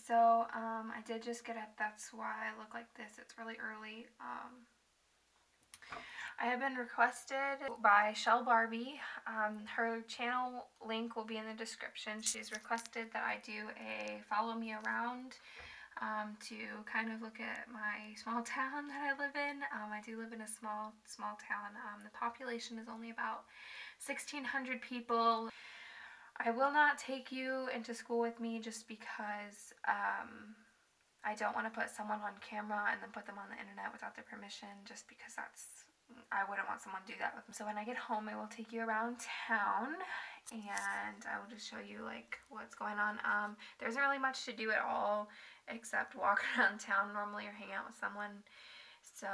so I did just get up. That's why I look like this. It's really early. I have been requested by Shell Barbie. Her channel link will be in the description. She's requested that I do a follow me around to kind of look at my small town that I live in. I do live in a small town. The population is only about 1,600 people. I will not take you into school with me just because I don't want to put someone on camera and then put them on the internet without their permission, just because I wouldn't want someone to do that with them. So when I get home, I will take you around town and I will just show you like what's going on. There isn't really much to do at all except walk around town normally or hang out with someone. So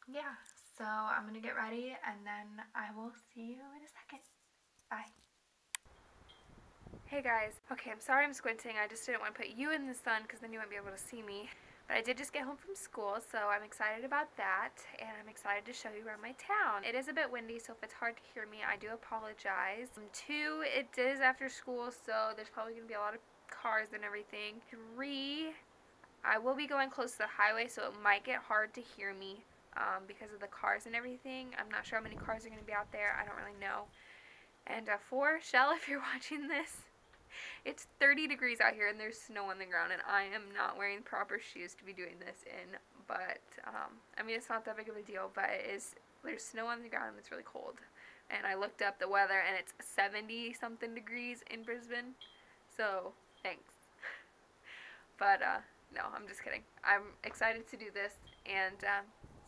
yeah, so I'm gonna get ready and then I will see you in a second. Bye. Hey guys. Okay, I'm sorry I'm squinting. I just didn't want to put you in the sun because then you wouldn't be able to see me. But I did just get home from school, so I'm excited about that, and I'm excited to show you around my town. It is a bit windy, so if it's hard to hear me, I do apologize. 2, it is after school, so there's probably going to be a lot of cars and everything. 3, I will be going close to the highway, so it might get hard to hear me because of the cars and everything. I'm not sure how many cars are going to be out there. I don't really know. And 4, Shell, if you're watching this, it's 30 degrees out here and there's snow on the ground and I am not wearing proper shoes to be doing this in, but I mean, it's not that big of a deal, but there's snow on the ground and it's really cold. And I looked up the weather and it's 70 something degrees in Brisbane, so thanks. But no, I'm just kidding. I'm excited to do this, and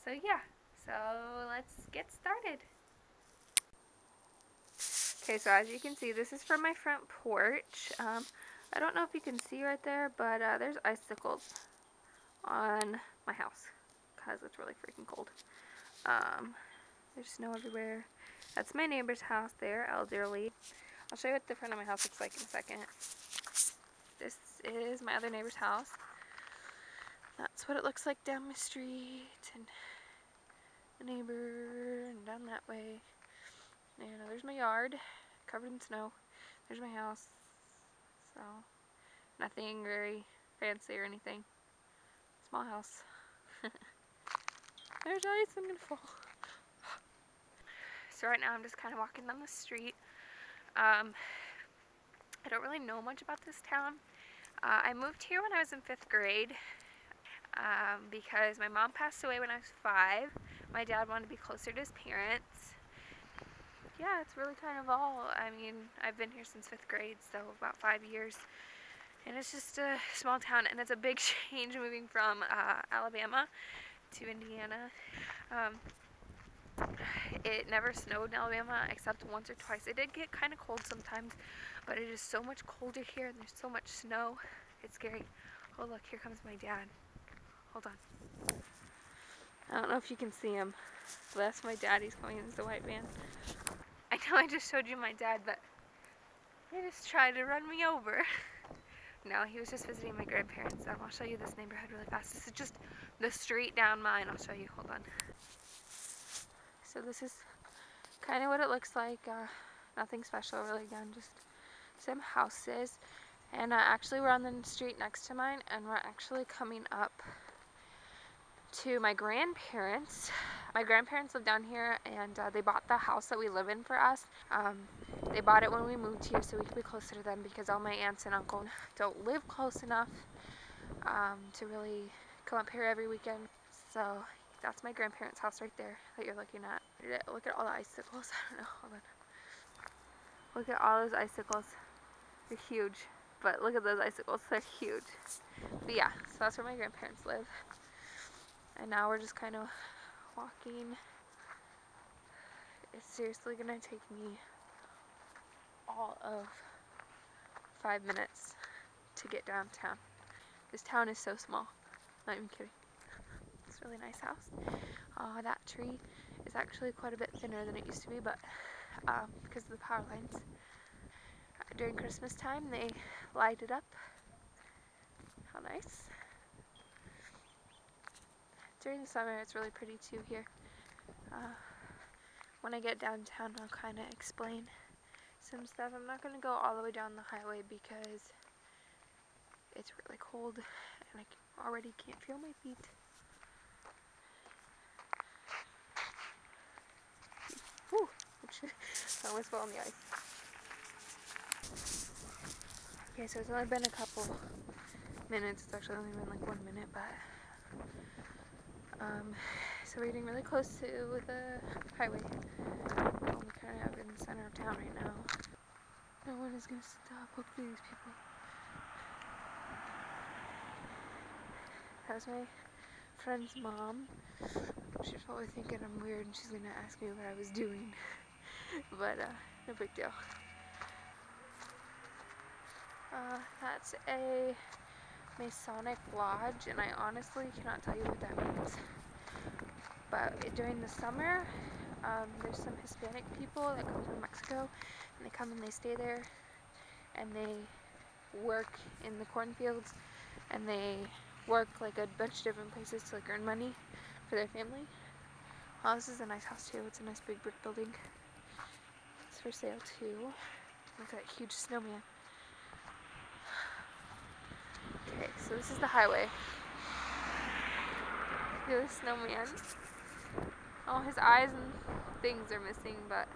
so yeah, so let's get started. Okay, so as you can see, this is from my front porch. I don't know if you can see right there, but there's icicles on my house because it's really freaking cold. There's snow everywhere. That's my neighbor's house. They're elderly. I'll show you what the front of my house looks like in a second. This is my other neighbor's house. That's what it looks like down my street, and the neighbor, and down that way. And there's my yard, covered in snow. There's my house. So, nothing very fancy or anything. Small house. There's ice, I'm gonna fall. So right now I'm just kind of walking down the street. I don't really know much about this town. I moved here when I was in 5th grade because my mom passed away when I was 5. My dad wanted to be closer to his parents. Yeah, it's really kind of all. I mean, I've been here since 5th grade, so about 5 years. And it's just a small town, and it's a big change moving from Alabama to Indiana. It never snowed in Alabama except once or twice. It did get kind of cold sometimes, but it is so much colder here, and there's so much snow. It's scary. Oh, look, here comes my dad. Hold on. I don't know if you can see him. That's my dad. He's coming in the white van. I know I just showed you my dad, but he just tried to run me over. No, he was just visiting my grandparents. I'll show you this neighborhood really fast. This is just the street down mine. I'll show you. Hold on. So this is kind of what it looks like. Nothing special really, again, just some houses. And actually we're on the street next to mine, and we're actually coming up to my grandparents. My grandparents live down here, and they bought the house that we live in for us. They bought it when we moved here so we could be closer to them, because all my aunts and uncles don't live close enough to really come up here every weekend. So that's my grandparents' house right there that you're looking at. Look at all the icicles. I don't know. Hold on. Look at all those icicles. They're huge. But look at those icicles. They're huge. But yeah, so that's where my grandparents live. And now we're just kind of walking. It's seriously gonna take me all of 5 minutes to get downtown. This town is so small. Not even kidding. It's a really nice house. That tree is actually quite a bit thinner than it used to be, but because of the power lines. During Christmas time, they light it up. How nice. During the summer, it's really pretty too here. When I get downtown, I'll kind of explain some stuff. I'm not going to go all the way down the highway because It's really cold and I already can't feel my feet. Whew, I almost fell on the ice. Okay, so it's only been a couple minutes. It's actually only been like 1 minute, but so we're getting really close to the highway. We're kind of in the center of town right now. No one is gonna stop. Hopefully these people. That was my friend's mom. She's probably thinking I'm weird and she's gonna ask me what I was doing. But no big deal. That's a Masonic lodge, and I honestly cannot tell you what that means. But during the summer, there's some Hispanic people that come from Mexico, and they come and they stay there, and they work in the cornfields, and they work like a bunch of different places to like earn money for their family. Oh, this is a nice house too. It's a nice big brick building. It's for sale too. Look at that huge snowman. Okay, so this is the highway. Look at the snowman. Oh, his eyes and things are missing, but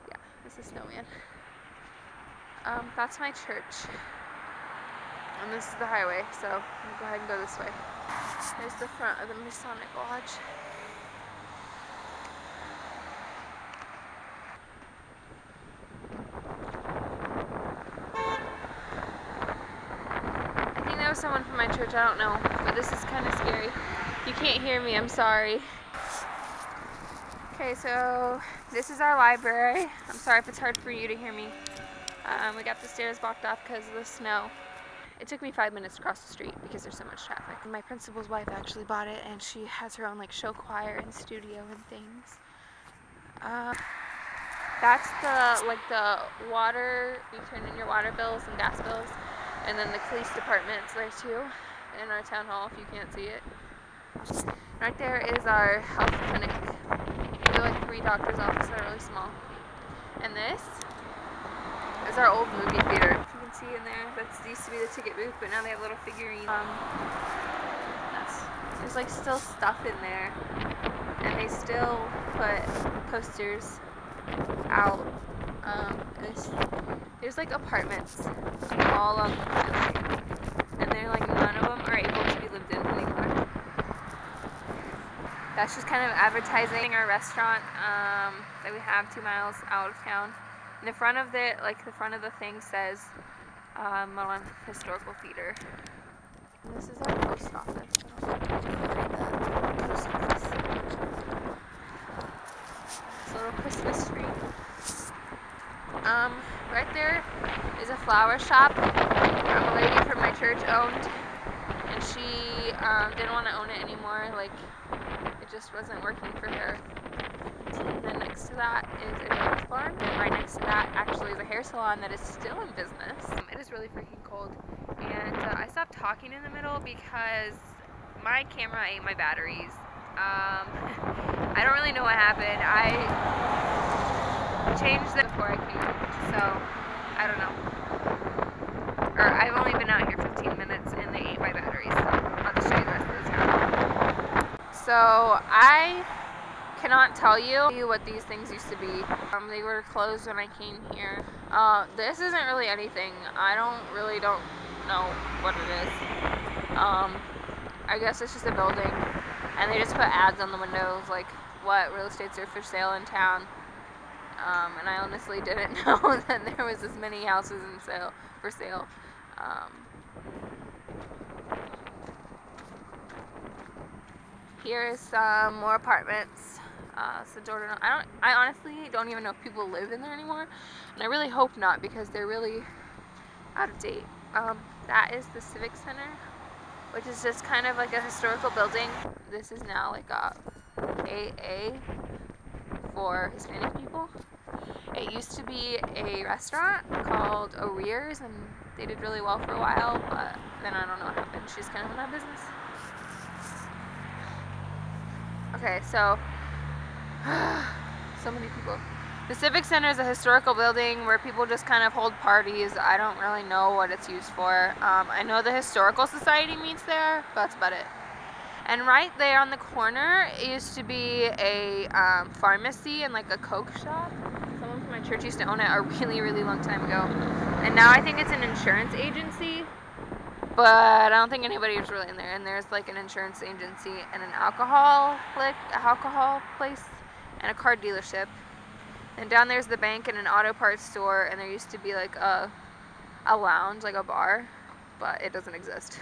yeah, this is snowman. That's my church. And this is the highway, so I'm gonna go ahead and go this way. There's the front of the Masonic Lodge. I think that was someone from my church, I don't know, but this is kind of scary. You can't hear me, I'm sorry. Okay, so this is our library. I'm sorry if it's hard for you to hear me. We got the stairs blocked off because of the snow. It took me 5 minutes to cross the street because there's so much traffic. My principal's wife actually bought it, and she has her own like show choir and studio and things. That's the water, you turn in your water bills and gas bills, and then the police department's there too, in our town hall if you can't see it. Right there is our health clinic. There are like 3 doctor's offices that are really small. And this is our old movie theater. If you can see in there, that used to be the ticket booth, but now they have little figurines. There's like still stuff in there, and they still put posters out. There's like apartments all on the building, and they're like none of them are able to be lived in anymore. That's just kind of advertising our restaurant that we have 2 miles out of town. In the front of it, like the front of the thing says Milan Historical Theater. And this is our post office. I don't know if you can read that. Post office. This little Christmas tree. Right there is a flower shop a lady from my church owned, and she didn't want to own it anymore. Like, it just wasn't working for her. And then next to that is a dairy farm, and right next to that actually is a hair salon that is still in business. It is really freaking cold, and I stopped talking in the middle because my camera ate my batteries. I don't really know what happened. I changed them before I came, so I don't know. Or I've only been out here 15 minutes and they ate my batteries, so I'll just show you the rest of the town. So I cannot tell you what these things used to be. They were closed when I came here. This isn't really anything. I don't know what it is. I guess it's just a building, and they just put ads on the windows like what real estates are for sale in town. And I honestly didn't know that there was this many houses for sale. Here is some more apartments. So Jordan, I honestly don't even know if people live in there anymore, and I really hope not because they're really out of date. That is the Civic Center, which is just kind of like a historical building. This is now like a AA for Hispanic people. It used to be a restaurant called O'Rear's, and they did really well for a while, but then I don't know what happened. She's kind of in that business. Okay, so so many people. The Civic Center is a historical building where people just kind of hold parties. I don't really know what it's used for. I know the Historical Society meets there, but that's about it. And right there on the corner, it used to be a pharmacy and like a Coke shop. Someone from my church used to own it a really, really long time ago. And now I think it's an insurance agency, but I don't think anybody was really in there. And there's like an insurance agency and an alcohol place and a car dealership. And down there's the bank and an auto parts store, and there used to be like a lounge, like a bar, but it doesn't exist.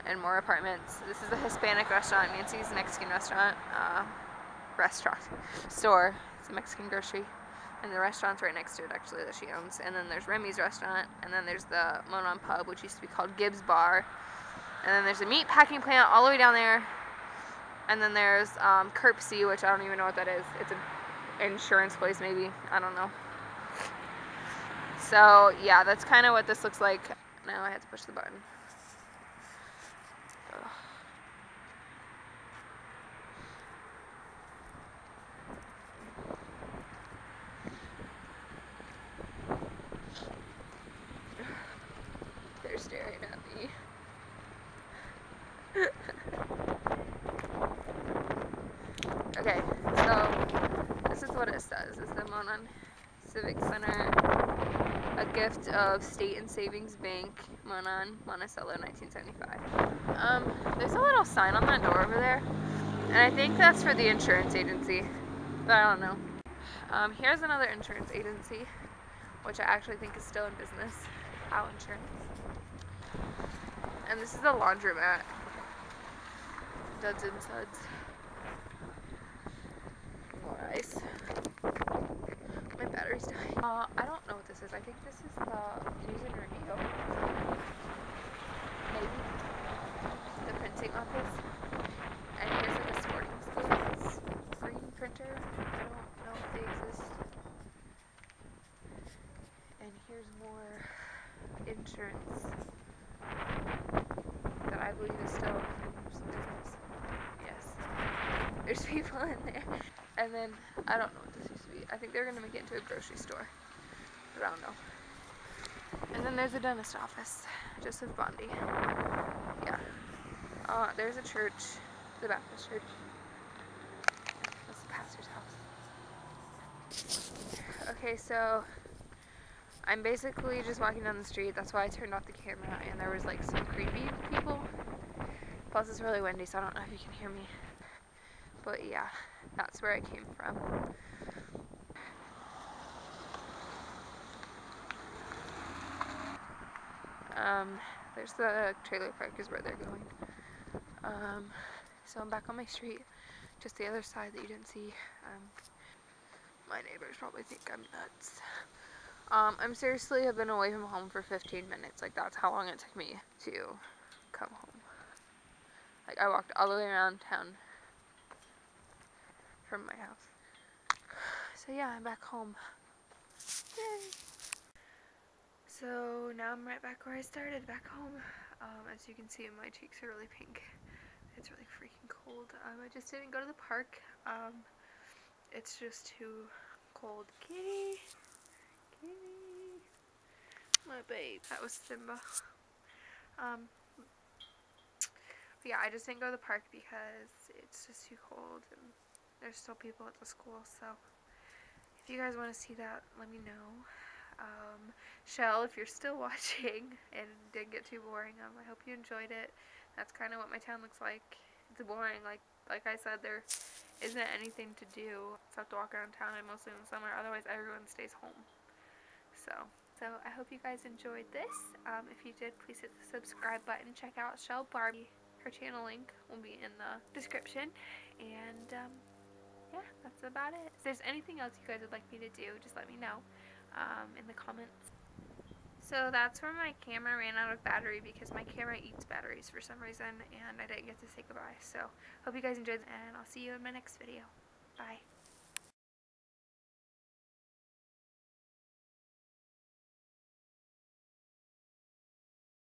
And more apartments. This is a Hispanic restaurant, Nancy's Mexican restaurant, store. It's a Mexican grocery. And the restaurant's right next to it, actually, that she owns. And then there's Remy's restaurant, and then there's the Monon Pub, which used to be called Gibbs Bar. And then there's a meat packing plant all the way down there. And then there's Kirpsey, which I don't even know what that is. It's an insurance place, maybe. I don't know. So, yeah, that's kind of what this looks like. Now I have to push the button. Ugh. They're staring at me. Okay, so this is what it says. It's the Monon Civic Center, a gift of State and Savings Bank, Monon, Monticello, 1975. There's a little sign on that door over there, and I think that's for the insurance agency, but I don't know. Here's another insurance agency, which I actually think is still in business, Howe Insurance. And this is the laundromat, Duds and Suds. More ice. My battery's dying. I don't know what this is. I think this is the news and review. Maybe. The printing office. And here's like a sporting goods screen printer. I don't know if they exist. And here's more insurance that I believe is still in business. Yes. There's people in there. And then, I don't know what this used to be. I think they're going to make it into a grocery store. But I don't know. And then there's a dentist office. Joseph Bondi. Yeah. There's a church. The Baptist church. That's the pastor's house. Okay, so I'm basically just walking down the street. That's why I turned off the camera. And there was like some creepy people. Plus it's really windy, so I don't know if you can hear me. But yeah, that's where I came from. There's the trailer park is where they're going. So I'm back on my street, just the other side that you didn't see. My neighbors probably think I'm nuts. I'm seriously have been away from home for 15 minutes. Like, that's how long it took me to come home. Like, I walked all the way around town from my house. So yeah, I'm back home. Yay! So now I'm right back where I started, back home. As you can see, my cheeks are really pink. It's really freaking cold. I just didn't go to the park. It's just too cold. Kitty! Kitty! My babe. That was Simba. But yeah, I just didn't go to the park because it's just too cold and there's still people at the school, so if you guys want to see that, let me know. Shell, if you're still watching and didn't get too boring, I hope you enjoyed it. That's kind of what my town looks like. It's boring, like I said, there isn't anything to do except to walk around town, and mostly in the summer, otherwise everyone stays home. So I hope you guys enjoyed this. If you did, please hit the subscribe button. Check out Shell Barbie. Her channel link will be in the description, and yeah, that's about it. If there's anything else you guys would like me to do, just let me know in the comments. So that's where my camera ran out of battery because my camera eats batteries for some reason, and I didn't get to say goodbye. So hope you guys enjoyed, and I'll see you in my next video. Bye.